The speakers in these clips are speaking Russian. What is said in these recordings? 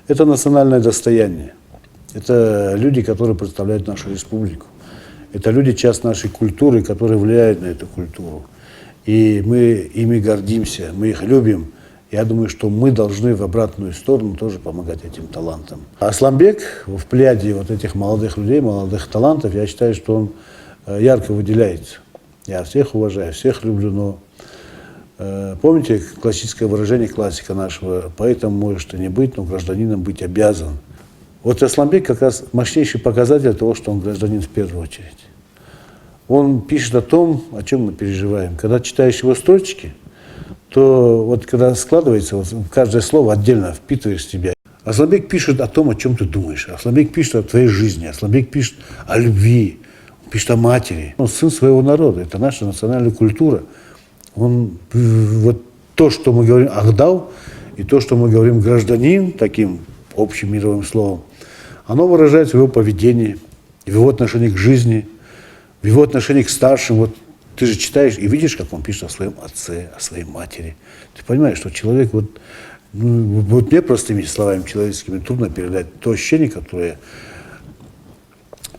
Это национальное достояние. Это люди, которые представляют нашу республику. Это люди, часть нашей культуры, которые влияют на эту культуру. И мы ими гордимся, мы их любим. Я думаю, что мы должны в обратную сторону тоже помогать этим талантам. Асламбек в плеяде вот этих молодых людей, молодых талантов, я считаю, что он ярко выделяется. Я всех уважаю, всех люблю, но помните классическое выражение, классика нашего: поэтом может и не быть, но гражданином быть обязан. Вот Асламбек как раз мощнейший показатель того, что он гражданин в первую очередь. Он пишет о том, о чем мы переживаем. Когда читаешь его строчки, то вот когда складывается, вот каждое слово отдельно впитываешь в себя. Асламбек пишет о том, о чем ты думаешь. Асламбек пишет о твоей жизни. Асламбек пишет о любви. Он пишет о матери. Он сын своего народа. Это наша национальная культура. Он вот то, что мы говорим «ахдау», и то, что мы говорим «гражданин», таким общим мировым словом, оно выражается в его поведении, в его отношении к жизни, в его отношении к старшим. Вот ты же читаешь и видишь, как он пишет о своем отце, о своей матери. Ты понимаешь, что человек, вот мне простыми словами человеческими трудно передать то ощущение, которое я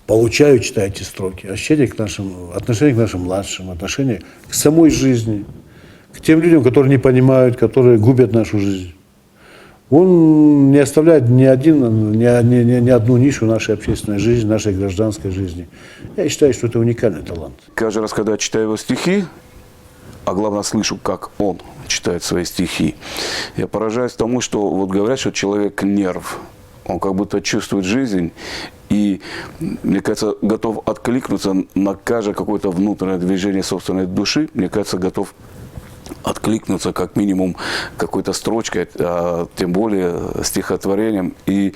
получаю, читая эти строки. Ощущение к нашим, отношение к нашим младшим, отношение к самой жизни, к тем людям, которые не понимают, которые губят нашу жизнь. Он не оставляет ни одну нишу нашей общественной жизни, нашей гражданской жизни. Я считаю, что это уникальный талант. Каждый раз, когда я читаю его стихи, а главное слышу, как он читает свои стихи, я поражаюсь тому, что вот говорят, что человек нерв. Он как будто чувствует жизнь и, мне кажется, готов откликнуться на каждое какое-то внутреннее движение собственной души. Мне кажется, готов откликнуться как минимум какой-то строчкой, а тем более стихотворением. И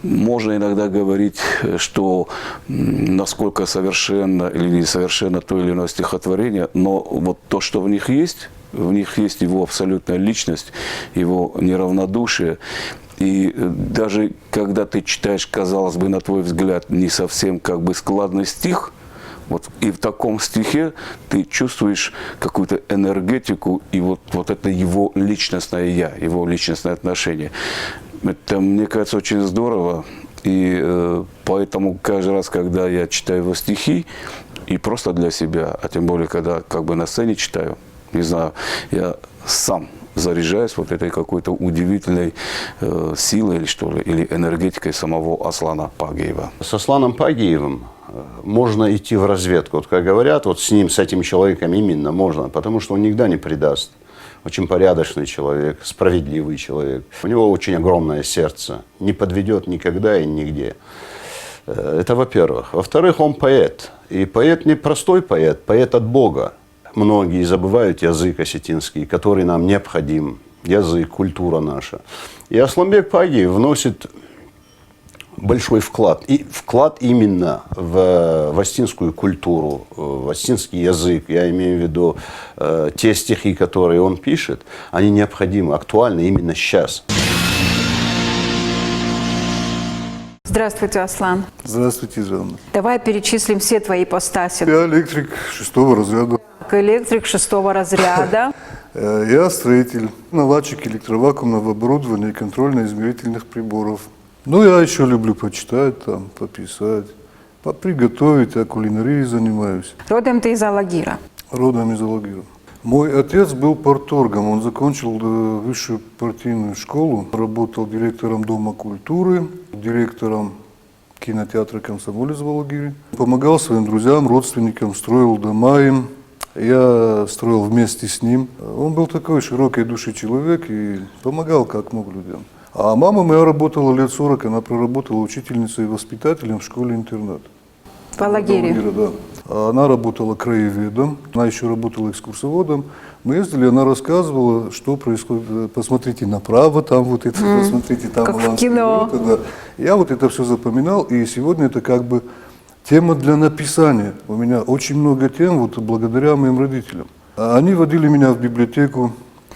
можно иногда говорить, что насколько совершенно или несовершенно то или иное стихотворение, но вот то, что в них есть его абсолютная личность, его неравнодушие. И даже когда ты читаешь, казалось бы, на твой взгляд, не совсем как бы складный стих, вот и в таком стихе ты чувствуешь какую-то энергетику, и вот это его личностное я, его личностное отношение. Это, мне кажется, очень здорово. И поэтому каждый раз, когда я читаю его стихи, и просто для себя, а тем более, когда как бы на сцене читаю, не знаю, я сам заряжаюсь вот этой какой-то удивительной силой, или что ли, или энергетикой самого Аслана Пагиева. С Асланом Пагиевым можно идти в разведку. Вот как говорят, вот с ним, с этим человеком именно можно, потому что он никогда не предаст. Очень порядочный человек, справедливый человек. У него очень огромное сердце. Не подведет никогда и нигде. Это во-первых. Во-вторых, он поэт. И поэт не простой поэт, поэт от Бога. Многие забывают язык осетинский, который нам необходим. Язык, культура наша. И Асламбек Пагиев вносит большой вклад. И вклад именно в осетинскую культуру, в осетинский язык. Я имею в виду те стихи, которые он пишет, они необходимы, актуальны именно сейчас. Здравствуйте, Аслан. Здравствуйте, Жанна. Давай перечислим все твои ипостаси. Я электрик 6-го разряда. Электрик 6-го разряда. Я строитель, наладчик электровакуумного оборудования и контрольно-измерительных приборов. Ну, я еще люблю почитать, там, пописать, поприготовить, я кулинарией занимаюсь. Родом ты из Алагира. Родом из Алагира. Мой отец был парторгом, он закончил высшую партийную школу, работал директором Дома культуры, директором кинотеатра «Комсомолец» в Алагире. Помогал своим друзьям, родственникам, строил дома им. Я строил вместе с ним. Он был такой широкой души человек и помогал как мог людям. А мама моя работала лет 40, она проработала учительницей и воспитателем в школе-интернат. В Алагире? Да. Она работала краеведом, она еще работала экскурсоводом. Мы ездили, она рассказывала, что происходит. Посмотрите направо, там вот это, посмотрите, там как в кино. Да. Я вот это все запоминал, и сегодня это как бы тема для написания. У меня очень много тем, вот благодаря моим родителям. Они водили меня в библиотеку.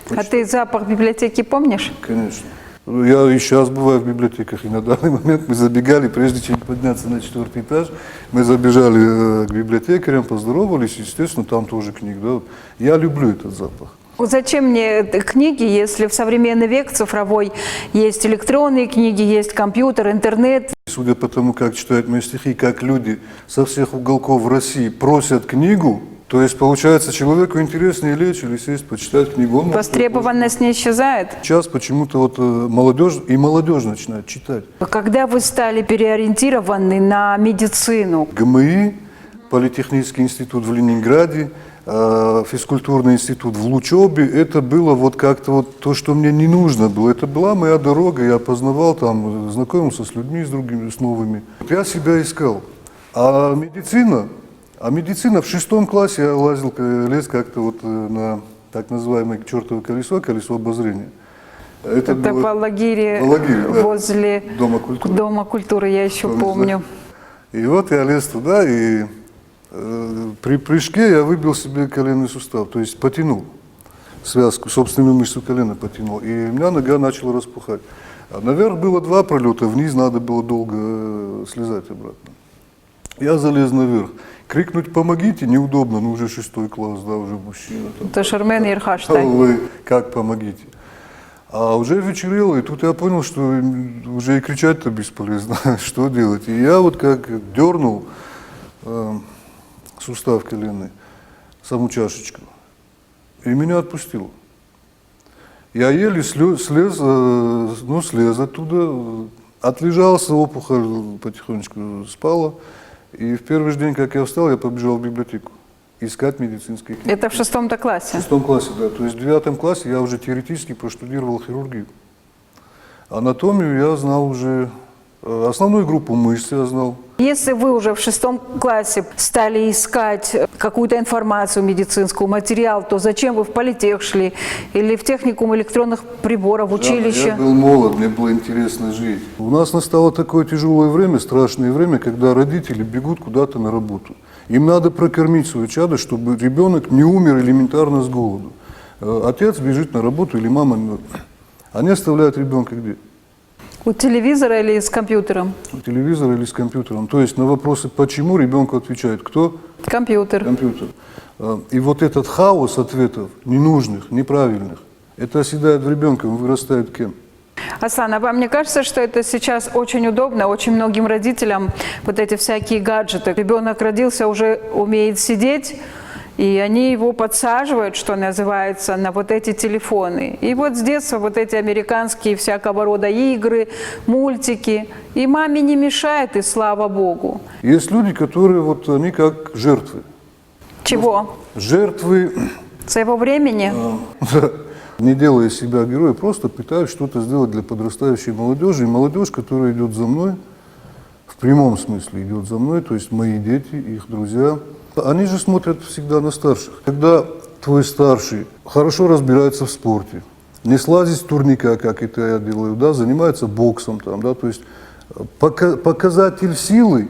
А ты запах библиотеки помнишь? Конечно. Я и сейчас бываю в библиотеках, и на данный момент мы забегали, прежде чем подняться на 4-й этаж, мы забежали к библиотекарям, поздоровались, естественно, там тоже книг. Да? Я люблю этот запах. Зачем мне книги, если в современный век цифровой есть электронные книги, есть компьютер, интернет? Судя по тому, как читают мои стихи, как люди со всех уголков России просят книгу, то есть, получается, человеку интереснее лечь или сесть, почитать книгу. Он может Востребованность не исчезает? Сейчас почему-то вот молодежь начинает читать. Когда вы стали переориентированы на медицину? ГМИ, Политехнический институт в Ленинграде, физкультурный институт в Лучебе, это было вот как-то вот то, что мне не нужно было. Это была моя дорога, я познавал там, знакомился с людьми, с другими, с новыми. Вот я себя искал. А медицина в 6 классе я лез как-то вот на так называемое чертово колесо обозрения. Это было в лагере, да, возле Дома культуры. Я еще помню. И вот я лез туда, и при прыжке я выбил себе коленный сустав, то есть потянул связку, собственную мышцу колена потянул, и у меня нога начала распухать. А наверх было 2 пролета, вниз надо было долго слезать обратно. Я залез наверх. Крикнуть «помогите» неудобно, ну уже 6 класс, да, уже мужчина. Там, Это Шармен Ирхаштайн. вы как помогите? А уже вечерело, и тут я понял, что уже и кричать-то бесполезно, что делать. И я вот как дернул сустав коленный, саму чашечку, и меня отпустило. Я еле слез оттуда, отлежался, опухоль потихонечку спала. И в первый же день, как я встал, я побежал в библиотеку искать медицинские книги. Это в 6 классе? В 6 классе, да. То есть в 9 классе я уже теоретически проштудировал хирургию. Анатомию я знал уже, основную группу мышц я знал. Если вы уже в 6 классе стали искать какую-то информацию медицинскую, материал, то зачем вы в политех шли или в техникум электронных приборов, училище? Я был молод, мне было интересно жить. У нас настало такое тяжелое время, страшное время, когда родители бегут куда-то на работу. Им надо прокормить свое чадо, чтобы ребенок не умер элементарно с голоду. Отец бежит на работу или мама, они оставляют ребенка где? У телевизора или с компьютером? У телевизора или с компьютером. То есть на вопросы «почему» ребенку отвечает кто? Компьютер. Компьютер. И вот этот хаос ответов, ненужных, неправильных, это оседает в ребенке, он вырастает кем? Аслан, а вам не кажется, что это сейчас очень удобно, очень многим родителям вот эти всякие гаджеты? Ребенок родился, уже умеет сидеть, и они его подсаживают, что называется, на вот эти телефоны. И вот с детства вот эти американские всякого рода игры, мультики. И маме не мешает, и слава Богу. Есть люди, которые вот они как жертвы. Чего? Жертвы, Своего времени? не делая из себя героя, просто пытаются что-то сделать для подрастающей молодежи. И молодежь, которая идет за мной, в прямом смысле идет за мной, то есть мои дети, их друзья, они же смотрят всегда на старших. Когда твой старший хорошо разбирается в спорте, не слазит с турника, как это я делаю, да, занимается боксом, там, да, то есть показатель силы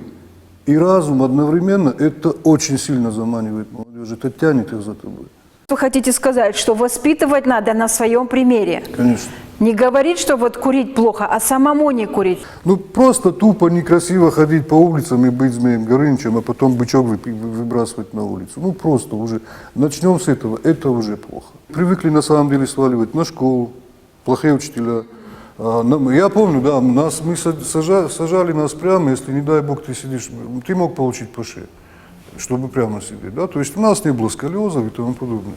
и разум одновременно, это очень сильно заманивает молодежь, это тянет их за тобой. Вы хотите сказать, что воспитывать надо на своем примере? Конечно. Не говорить, что вот курить плохо, а самому не курить. Ну, просто тупо некрасиво ходить по улицам и быть Змеем Горынычем, а потом бычок выбрасывать на улицу. Ну, просто уже. Начнем с этого. Это уже плохо. Привыкли, на самом деле, сваливать на школу, плохие учителя. Я помню, да, мы сажали нас прямо, если, не дай бог, ты сидишь, ты мог получить по шее, чтобы прямо сидеть. Да? То есть у нас не было сколиозов и тому подобное.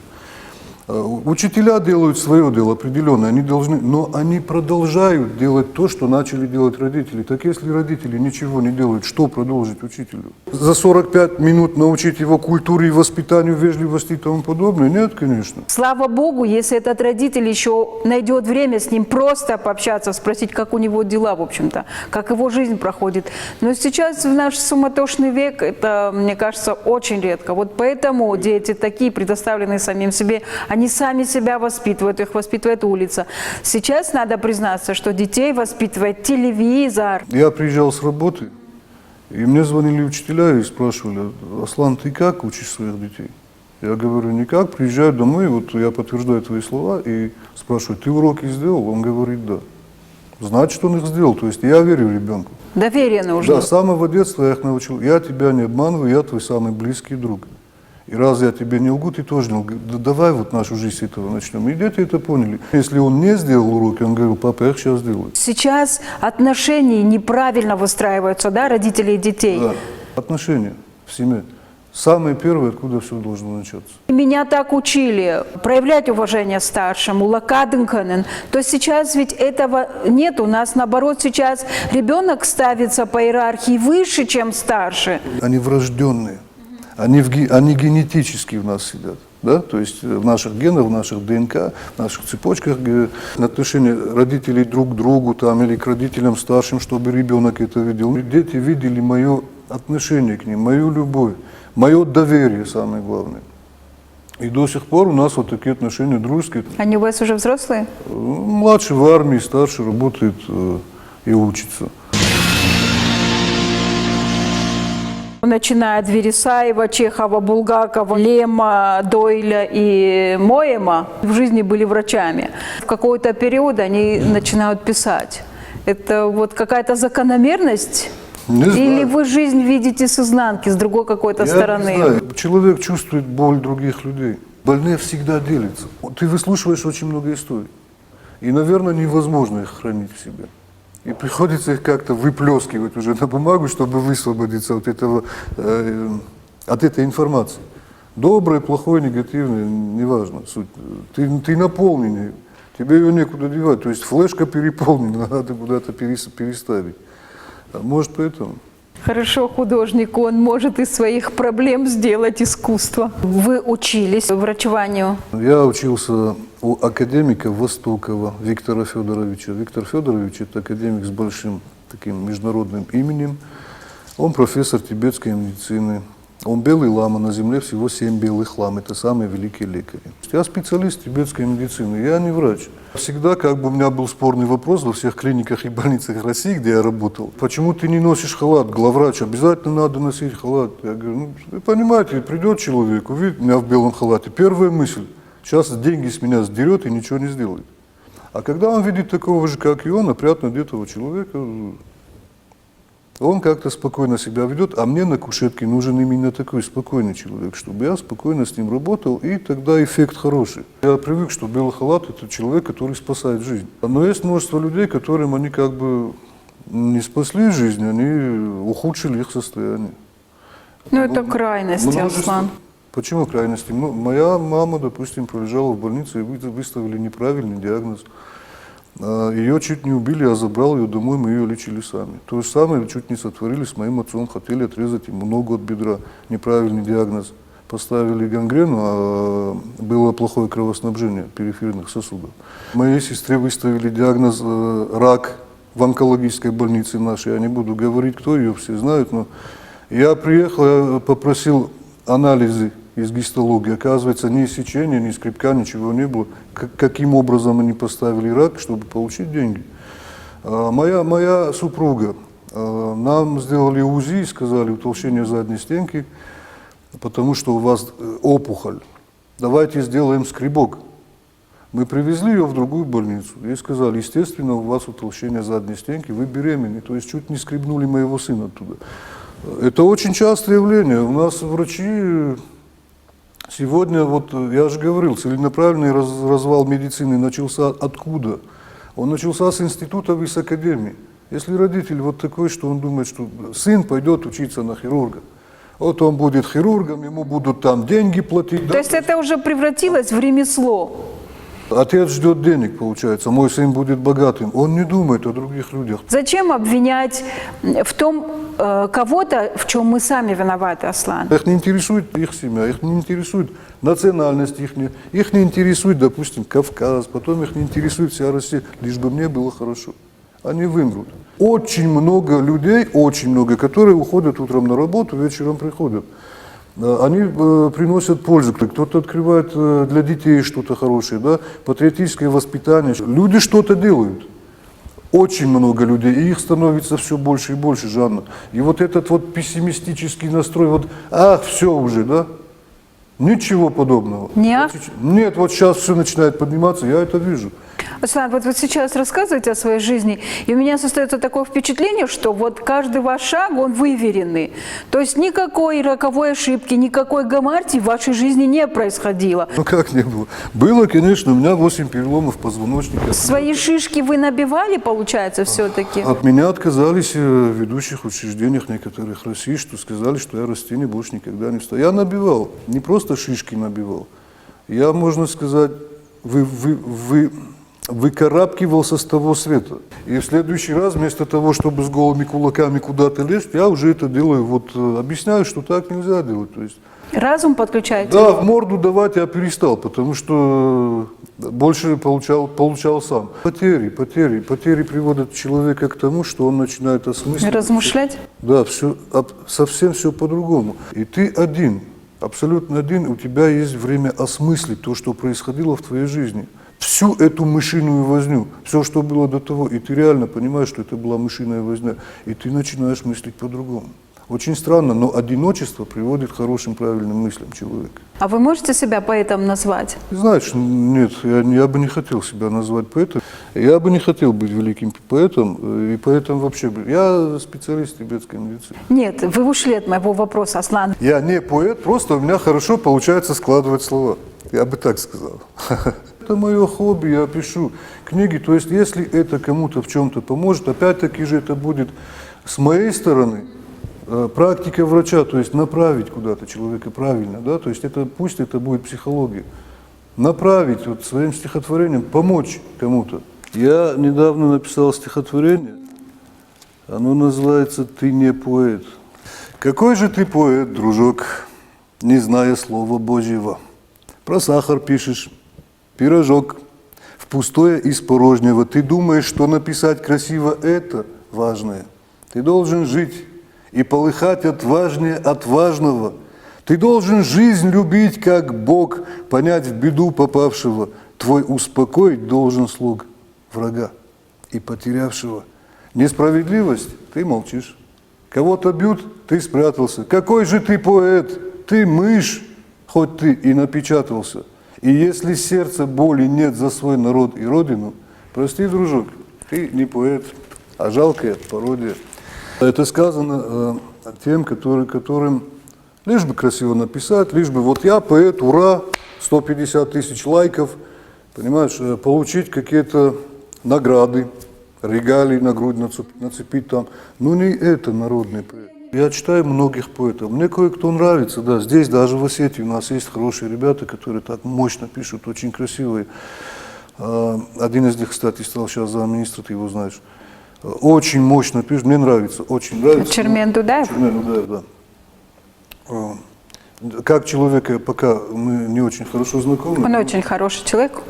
Учителя делают свое дело определенное, они должны, но они продолжают делать то, что начали делать родители. Так если родители ничего не делают, что продолжить учителю? За 45 минут научить его культуре и воспитанию, вежливости и тому подобное? Нет, конечно. Слава Богу, если этот родитель еще найдет время с ним просто пообщаться, спросить, как у него дела, в общем-то, как его жизнь проходит. Но сейчас в наш суматошный век это, мне кажется, очень редко. Вот поэтому дети такие, предоставленные самим себе, они сами себя воспитывают, их воспитывает улица. Сейчас надо признаться, что детей воспитывает телевизор. Я приезжал с работы, и мне звонили учителя и спрашивали: Аслан, ты как учишь своих детей? Я говорю: никак, приезжаю домой, вот я подтверждаю твои слова и спрашиваю: ты уроки сделал? Он говорит: да. Значит, он их сделал, то есть я верю ребенку. Доверие нужно. Да, с самого детства я их научил: я тебя не обманываю, я твой самый близкий друг. И раз я тебе не лгу, ты тоже не лгу. Да давай вот нашу жизнь с этого начнем. И дети это поняли. Если он не сделал уроки, он говорил: папа, я их сейчас сделаю. Сейчас отношения неправильно выстраиваются, да, родителей и детей. Да. Отношения в семье. Самое первое, откуда все должно начаться. Меня так учили проявлять уважение старшему, лакаден können. То есть сейчас ведь этого нет. У нас наоборот сейчас ребенок ставится по иерархии выше, чем старше. Они врожденные. Они генетически в нас сидят. Да? То есть в наших генах, в наших ДНК, в наших цепочках отношения родителей друг к другу там, или к родителям старшим, чтобы ребенок это видел. Дети видели мое отношение к ним, мою любовь, мое доверие, самое главное. И до сих пор у нас вот такие отношения дружеские. Они у вас уже взрослые? Младший в армии, старший работает и учится. Начиная от Вересаева, Чехова, Булгакова, Лема, Дойля и Моема, в жизни были врачами. В какой-то период они начинают писать. Это вот какая-то закономерность? Не знаю. Или вы жизнь видите с изнанки, с другой какой-то Я стороны? не знаю. Человек чувствует боль других людей. Больные всегда делятся. Ты выслушиваешь очень много историй. И, наверное, невозможно их хранить в себе. И приходится их как-то выплескивать уже на бумагу, чтобы высвободиться от этой информации. Доброе, плохое, негативное, неважно. Суть. Ты наполнен ею. Тебе ее некуда девать. То есть флешка переполнена, надо куда-то переставить. А может, поэтому? Хорошо, художник, он может из своих проблем сделать искусство. Вы учились врачеванию? Я учился у академика Востокова Виктора Федоровича. Виктор Федорович – это академик с большим таким международным именем. Он профессор тибетской медицины. Он белый лама, на земле всего 7 белых лам. Это самые великие лекари. Я специалист тибетской медицины, я не врач. Всегда как бы у меня был спорный вопрос во всех клиниках и больницах России, где я работал. Почему ты не носишь халат, главврач? Обязательно надо носить халат. Я говорю, ну, вы понимаете, придет человек, увидит меня в белом халате. Первая мысль, сейчас деньги с меня сдерет и ничего не сделает. А когда он видит такого же, как и он, опрятно одетого человека, он как-то спокойно себя ведет, а мне на кушетке нужен именно такой спокойный человек, чтобы я спокойно с ним работал, и тогда эффект хороший. Я привык, что белый халат – это человек, который спасает жизнь. Но есть множество людей, которым они как бы не спасли жизнь, они ухудшили их состояние. Ну, это крайности, Множество. Аслан. Почему крайности? Ну, моя мама, допустим, пролежала в больнице и выставили неправильный диагноз. Ее чуть не убили, я забрал ее домой, мы ее лечили сами. То же самое чуть не сотворили с моим отцом, хотели отрезать ему ногу от бедра, неправильный диагноз. Поставили гангрену, а было плохое кровоснабжение периферных сосудов. Моей сестре выставили диагноз рак в онкологической больнице нашей. Я не буду говорить, кто ее, все знают, но я приехал, я попросил анализы из гистологии. Оказывается, ни сечения, ни скребка, ничего не было. Каким образом они поставили рак, чтобы получить деньги? Моя супруга, нам сделали УЗИ и сказали утолщение задней стенки, потому что у вас опухоль. Давайте сделаем скребок. Мы привезли ее в другую больницу. Ей сказали, естественно, у вас утолщение задней стенки, вы беременны. То есть чуть не скребнули моего сына оттуда. Это очень частое явление. У нас врачи сегодня, вот я же говорил, целенаправленный развал медицины начался откуда? Он начался с институтов и с академии. Если родитель вот такой, что он думает, что сын пойдет учиться на хирурга, вот он будет хирургом, ему будут там деньги платить. То есть это уже превратилось в ремесло? Отец ждет денег, получается, мой сын будет богатым. Он не думает о других людях. Зачем обвинять в том кого-то, в чем мы сами виноваты, Аслан? Их не интересует их семья, их не интересует национальность, их не интересует, допустим, Кавказ, потом их не интересует вся Россия, лишь бы мне было хорошо. Они вымрут. Очень много людей, которые уходят утром на работу, вечером приходят. Они приносят пользу. Кто-то открывает для детей что-то хорошее, да? Патриотическое воспитание. Люди что-то делают. Очень много людей, и их становится все больше и больше, Жанна. И вот этот вот пессимистический настрой, вот, все уже, да? Ничего подобного. Нет? Нет, вот сейчас все начинает подниматься, я это вижу. Аслан, вот вы сейчас рассказываете о своей жизни, и у меня создается такое впечатление, что вот каждый ваш шаг, он выверенный. То есть никакой роковой ошибки, никакой гамартии в вашей жизни не происходило. Ну как не было? Было, конечно, у меня 8 переломов позвоночника. Свои шишки вы набивали, получается, все-таки? От меня отказались в ведущих учреждениях некоторых России, что сказали, что я растение больше никогда не встану. Я набивал, не просто шишки набивал. Я, можно сказать, выкарабкивался с того света. И в следующий раз, вместо того, чтобы с голыми кулаками куда-то лезть, я уже это делаю, вот объясняю, что так нельзя делать. То есть, Разум подключаете? да, в морду давать я перестал, потому что больше получал сам. Потери приводят человека к тому, что он начинает осмысливать. Размышлять? Да, совсем все по-другому. И ты один, абсолютно один, у тебя есть время осмыслить то, что происходило в твоей жизни. Всю эту мышиную возню, все, что было до того, и ты реально понимаешь, что это была мышиная возня, и ты начинаешь мыслить по-другому. Очень странно, но одиночество приводит к хорошим, правильным мыслям человека. А вы можете себя поэтом назвать? Ты знаешь, нет, я бы не хотел себя назвать поэтом, я бы не хотел быть великим поэтом, и поэтому вообще, я специалист тибетской медицины. Нет, вы ушли от моего вопроса, Аслан. Я не поэт, просто у меня хорошо получается складывать слова, я бы так сказал. Это мое хобби, я пишу книги, то есть если это кому-то в чем-то поможет, опять-таки же это будет с моей стороны практика врача, то есть направить куда-то человека правильно, да, то есть это, пусть это будет психология, направить вот своим стихотворением, помочь кому-то. Я недавно написал стихотворение, оно называется «Ты не поэт». Какой же ты поэт, дружок, не зная слова Божьего? Про сахар пишешь, пирожок, в пустое из порожнего. Ты думаешь, что написать красиво – это важное. Ты должен жить и полыхать отважнее отважного. Ты должен жизнь любить, как Бог, понять в беду попавшего. Твой успокоить должен слуг врага и потерявшего. Несправедливость – ты молчишь. Кого-то бьют – ты спрятался. Какой же ты поэт? Ты мышь, хоть ты и напечатался. И если сердца боли нет за свой народ и родину, прости, дружок, ты не поэт, а жалкая пародия. Это сказано тем, которым лишь бы красиво написать, лишь бы вот я поэт, ура, 150 тысяч лайков, понимаешь, получить какие-то награды, регалии на грудь нацепить там. Ну не это народный поэт. Я читаю многих поэтов. Мне кое-кто нравится, да. Здесь, даже в Осетии, у нас есть хорошие ребята, которые так мощно пишут, очень красивые. Один из них, кстати, стал сейчас замминистра, ты его знаешь. Очень мощно пишет, мне нравится, очень нравится. Чермен Дудаев? Чермен Дудаев, да. Как человека, пока мы не очень хорошо знакомы. Он очень хороший человек,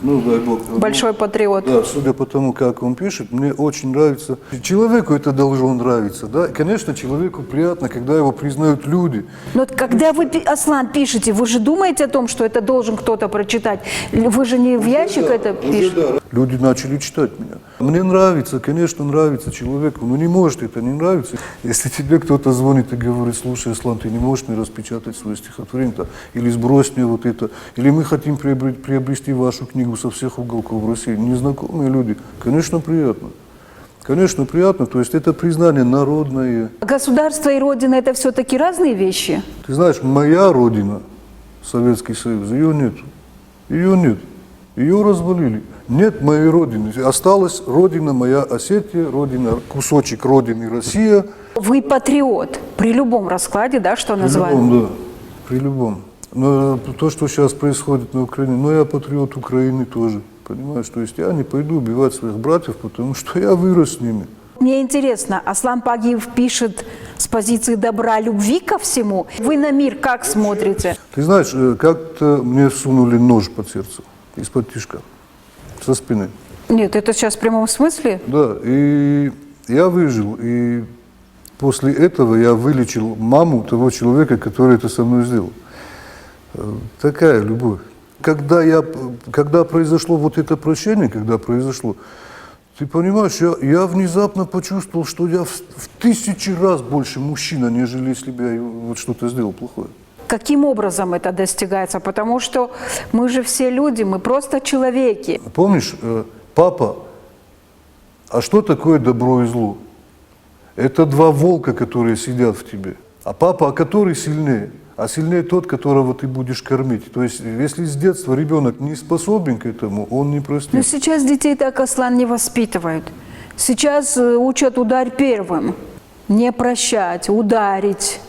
Ну, дай Бог. большой патриот. Да, судя по тому, как он пишет, мне очень нравится. Человеку это должно нравиться, да. И, конечно, человеку приятно, когда его признают люди. Но вот когда вы, Аслан, пишете, вы же думаете о том, что это должен кто-то прочитать? Вы же не в ящик это пишете? Люди начали читать меня. Мне нравится, конечно, нравится человеку, но не может это не нравиться. Если тебе кто-то звонит и говорит: слушай, Аслан, ты не можешь мне распечатать свое стихотворение, или сбрось мне вот это, или мы хотим приобрести вашу книгу со всех уголков России. Незнакомые люди, конечно, приятно. Конечно, приятно, то есть это признание народное. Государство и Родина – это все-таки разные вещи? Ты знаешь, моя родина, Советский Союз, ее нет. Ее нет. Ее развалили. Нет моей родины. Осталась родина моя Осетия, родина, кусочек родины Россия. Вы патриот при любом раскладе, да, что называют? При любом, да. При любом. Но то, что сейчас происходит на Украине, но я патриот Украины тоже. Понимаешь, то есть я не пойду убивать своих братьев, потому что я вырос с ними. Мне интересно, Аслан Пагиев пишет с позиции добра, любви ко всему. Вы на мир как смотрите? Ты знаешь, как-то мне сунули нож под сердце из-под тишка, со спины. Нет, это сейчас в прямом смысле? Да, и я выжил, и после этого я вылечил маму того человека, который это со мной сделал. Такая любовь. Когда произошло вот это прощение, ты понимаешь, я внезапно почувствовал, что я в 1000 раз больше мужчина, нежели если бы я вот что-то сделал плохое. каким образом это достигается, потому что мы же все люди, мы просто человеки. Помнишь, папа, а что такое добро и зло? Это два волка, которые сидят в тебе. А папа, а который сильнее? А сильнее тот, которого ты будешь кормить. То есть, если с детства ребенок не способен к этому, он не простит. Но сейчас детей так, Аслан, не воспитывают. Сейчас учат ударь первым, не прощать, ударить.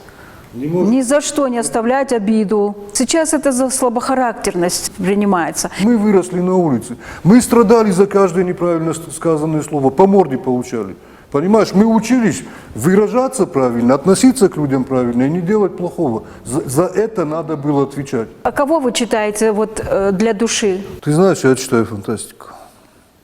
Ни за что не оставлять обиду. Сейчас это за слабохарактерность принимается. Мы выросли на улице. Мы страдали за каждое неправильно сказанное слово. По морде получали. Понимаешь, мы учились выражаться правильно, относиться к людям правильно и не делать плохого. За это надо было отвечать. А кого вы читаете вот, для души? Ты знаешь, я читаю фантастику.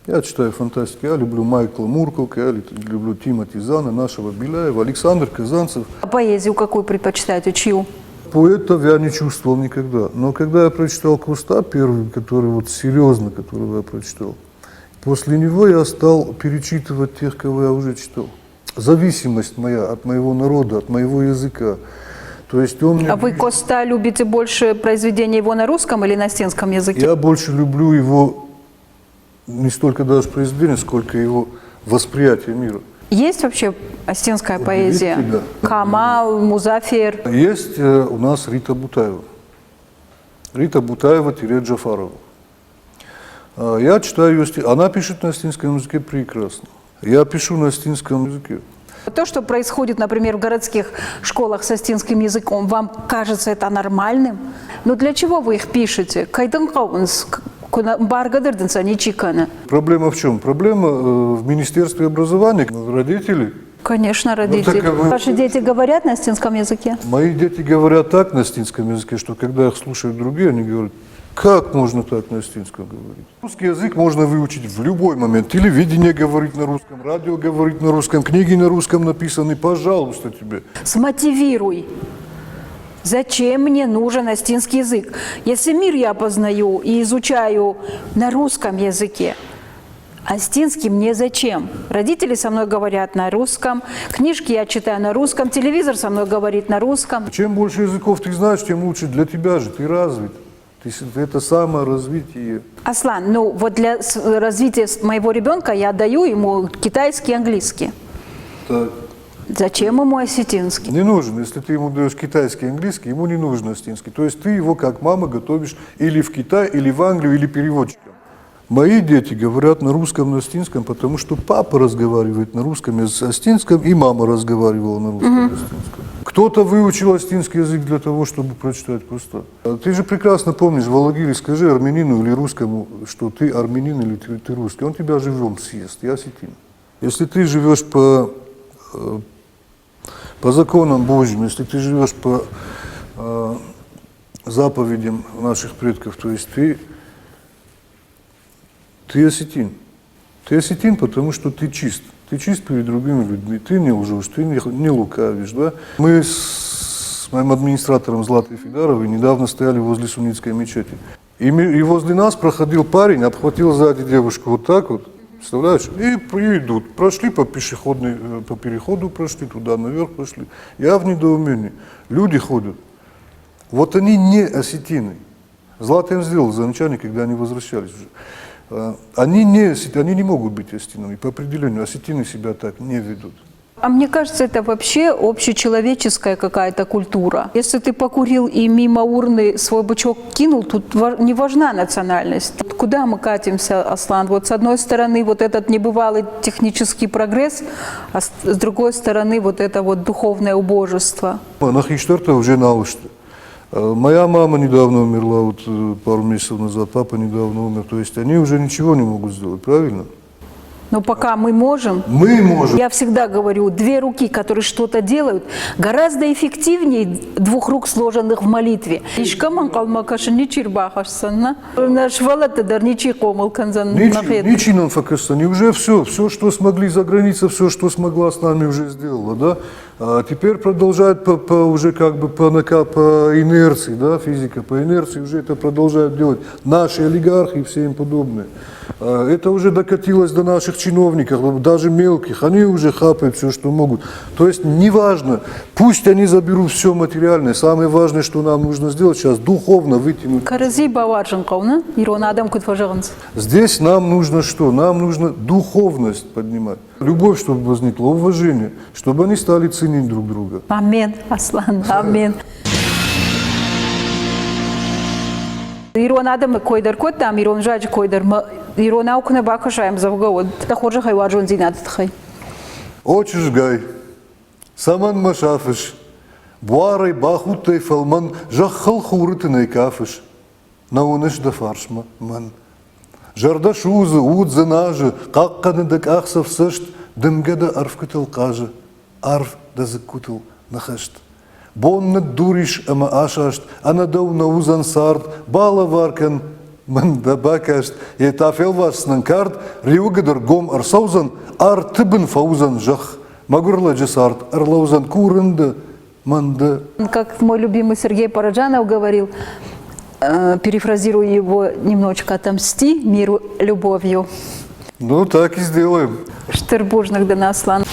Я читаю фантастику. Я люблю Майкла Муркока, я люблю Тимоти Зана, нашего Беляева, Александр Казанцев. А поэзию какую предпочитаете, чью? Поэтов я не чувствовал никогда. Но когда я прочитал Куста первый, который вот серьезно, которого я прочитал, после него я стал перечитывать тех, кого я уже читал. Зависимость моя от моего народа, от моего языка. То есть он мне... А вы Коста любите больше произведения его на русском или на остинском языке? Я больше люблю его не столько даже произведение, сколько его восприятие мира. Есть вообще остинская поэзия? да. Камал, Музафир. Есть у нас Рита Бутаева. Рита Бутаева-Джафарова. Я читаю ее стихи. Она пишет на остинском языке прекрасно. Я пишу на остинском языке. То, что происходит, например, в городских школах с остинским языком, вам кажется это нормальным? Но для чего вы их пишете? Проблема в чем? Проблема в Министерстве образования. Родители. Конечно, родители. Ваши дети говорят на остинском языке? Мои дети говорят так на остинском языке, что когда их слушают другие, они говорят, как можно так на остинском говорить? Русский язык можно выучить в любой момент. Телевидение говорит на русском, радио говорит на русском, книги на русском написаны. Пожалуйста тебе. Смотивируй. Зачем мне нужен остинский язык? Если мир я познаю и изучаю на русском языке, остинский мне зачем? Родители со мной говорят на русском, книжки я читаю на русском, телевизор со мной говорит на русском. Чем больше языков ты знаешь, тем лучше для тебя же, ты развит. Это саморазвитие. Аслан, ну вот для развития моего ребенка я даю ему китайский и английский. Так. Зачем ему осетинский? Не нужен. Если ты ему даешь китайский и английский, ему не нужен остинский. То есть ты его, как мама, готовишь или в Китай, или в Англию, или переводчиком. Мои дети говорят на русском, на остинском, потому что папа разговаривает на русском, остинском, и мама разговаривала на русском, остинском. Кто-то выучил остинский язык для того, чтобы прочитать Куста. Ты же прекрасно помнишь, в Алагире скажи армянину или русскому, что ты армянин или ты русский, он тебя живем съест, я осетин. Если ты живешь по законам Божьим, если ты живешь по заповедям наших предков, то есть ты осетин. Ты осетин, потому что ты чист. Ты чист перед другими людьми. Ты не лжешь, ты не лукавишь. Да? Мы с моим администратором Златой Фидаровой недавно стояли возле суннитской мечети. И возле нас проходил парень, обхватил сзади девушку вот так вот. Представляешь? И идут. Прошли по переходу, прошли туда наверх, пошли. Я в недоумении. Люди ходят. Вот они не осетины. Злата им сделала замечание, когда они возвращались уже. Они не могут быть осетинами. По определению осетины себя так не ведут. А мне кажется, это вообще общечеловеческая какая-то культура. Если ты покурил и мимо урны свой бычок кинул, тут не важна национальность. Куда мы катимся, Аслан? Вот с одной стороны вот этот небывалый технический прогресс, а с другой стороны вот это вот духовное убожество. Нахиштарта уже наушты. Моя мама недавно умерла, вот пару месяцев назад, папа недавно умер. То есть они уже ничего не могут сделать, правильно? Но пока мы можем. Мы можем. Я всегда говорю, две руки, которые что-то делают, гораздо эффективнее двух рук, сложенных в молитве. Ничинам факастани уже все, что смогли за границей, все, что смогла с нами уже сделала, да. А теперь продолжает уже как бы по инерции, да, физика, по инерции уже это продолжают делать наши олигархи и все им подобные. Это уже докатилось до наших чиновниках, даже мелких, они уже хапают все, что могут. То есть неважно, пусть они заберут все материальное, самое важное, что нам нужно сделать сейчас, духовно вытянуть. Карази баваржын қауны, ирон адам күт фажағыныз. Здесь нам нужно что? Нам нужно духовность поднимать. Любовь, чтобы возникло, уважение, чтобы они стали ценить друг друга. Амен, Аслан, амен. Ирон адам койдар кот, там ирон жаджи койдар, ирон аукна бакашаем завгавод. Тахожа хай ваджон зинат тхай. Очиш гай, саман машафыш, буарай бахуттай фалман, жаххал хурытынай кафыш, науныш да фаршма ман. Жарда шузы, удзы нажы, қаққаны дак ақсав сышт, дымга да арф күтіл қажы, арф да зык күтіл нахашт. Бонны дуриш ама ашашт, анадау наузан сарт, бала варкан, мын да бакашт, етафел варсынан карт, риугадыр гом арсаузан, ар тыбын фаузан жах, магурла жесарт, арлаузан курынды, мынды. Как мой любимый Сергей Параджанов говорил, перефразирую его немножечко, отомсти миру любовью. Ну так и сделаем. Штырбужных да Аслан.